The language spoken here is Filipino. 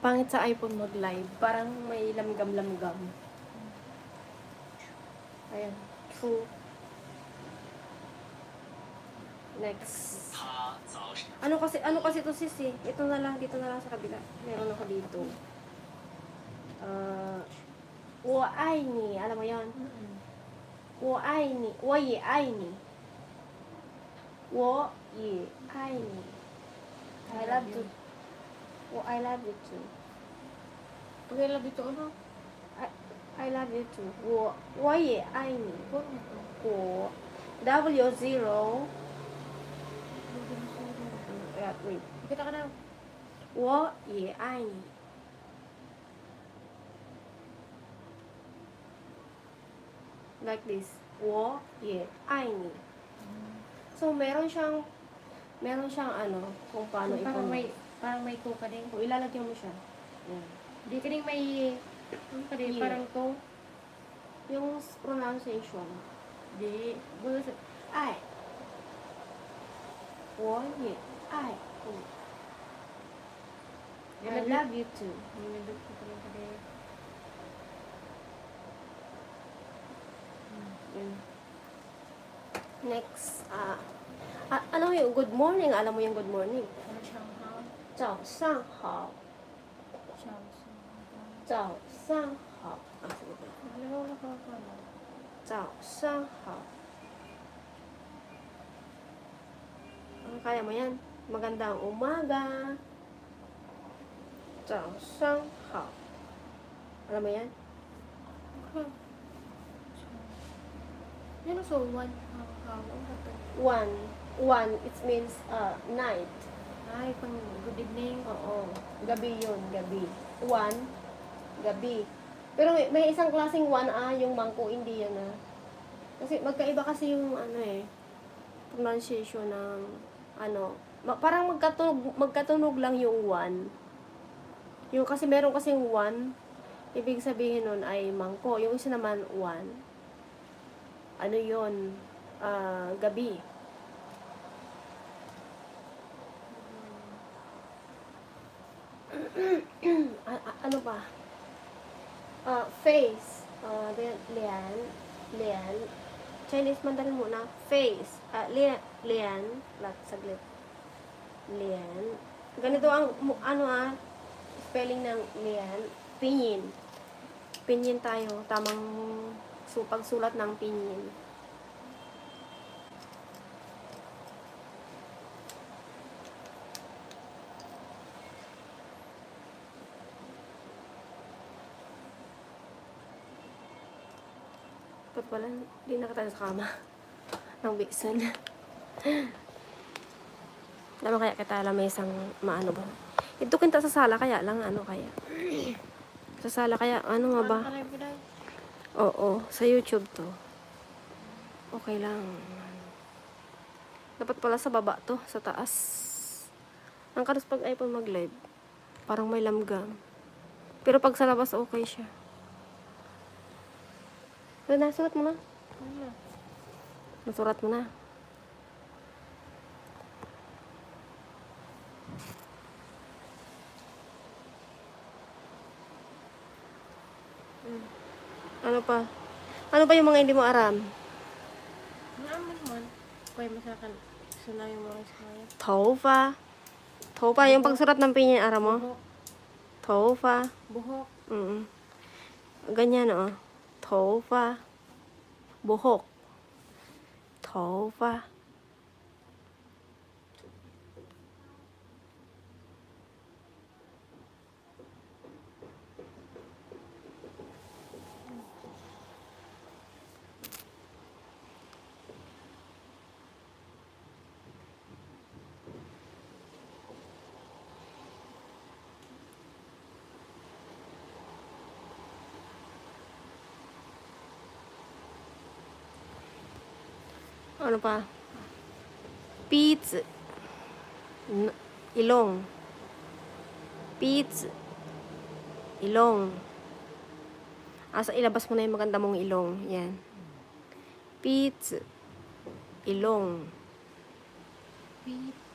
Pangit sa iPhone mag-live. Parang may lamgam-lamgam. Ayan. True. Next. Ano kasi to sis eh? Ito na lang, dito na lang sa kabila. Meron ako dito. 我爱你. Alam mo yun? 我爱你. 我也爱你. 我也爱你. I love you. I love you too. Pag I love you to, ano? I love you too. 我也爱你. 我 W0 wait. Kita ka na. 我也爱你. Like this. 我也爱你. So, meron siyang ano, kung paano Parang may to ka din. Kung ilalagyan mo siya. Yan. Di ka din may, ano ka din, Yeah. parang to. Yung pronunciation. Di. I. 我也爱你. I love you too. Nilindot ko pa rin ka din. Yun. Next, ano yung good morning? Alam mo yung good morning? Ano siyang ha? 早上好. 早上好. Sige ba? Nalala ko ako, no? 早上好. Kaya mo yan. Magandang umaga. 早上好. Alam mo yan? Yan so, one, how, One, it means night. Ay, pang good evening. Oo. Gabi yun, gabi. One, gabi. Pero may isang klaseng one yung mangko, hindi yan Kasi magkaiba kasi yung pronunciation ng parang magkatunog lang yung one. Yung kasi meron kasing one, ibig sabihin nun ay mangko. Yung isa naman one. Ano yun? Gabi. Ano pa? Face. Lian. Chinese Mandarin muna. Face. Lian. Saglit. Lian. Ganito ang, spelling ng lian. Pinyin. Pinyin tayo. Tamang pagsulat ng pinyin. Dapat pala, hindi nakatayo sa kama. Nang biksan. Naman kaya kita alam may isang maano ba? Ito kinta sa sala kaya lang, kaya? Sa sala kaya, nga ba? Oo, sa YouTube to. Okay lang. Dapat pala sa baba to, sa taas. Ang karos pag iPhone mag-live, parang may lamgam. Pero pag sa labas, okay siya. Nasulat mo na. Nasurat mo na. Ano pa? Ano pa yung mga hindi mo aram? Naaman man. Kaya masakan. Sunay yung mga ismaya. 头发. 头发 yung pagsurat ng pinyin, aram mo? Buhok. 头发. Buhok. Ganyan, 头发. Buhok. 头发. Ano pa? Beads. Ilong. Beads. Ilong. Asa ilabas mo na yung maganda mong ilong. Yan. Beads. Ilong. Beads.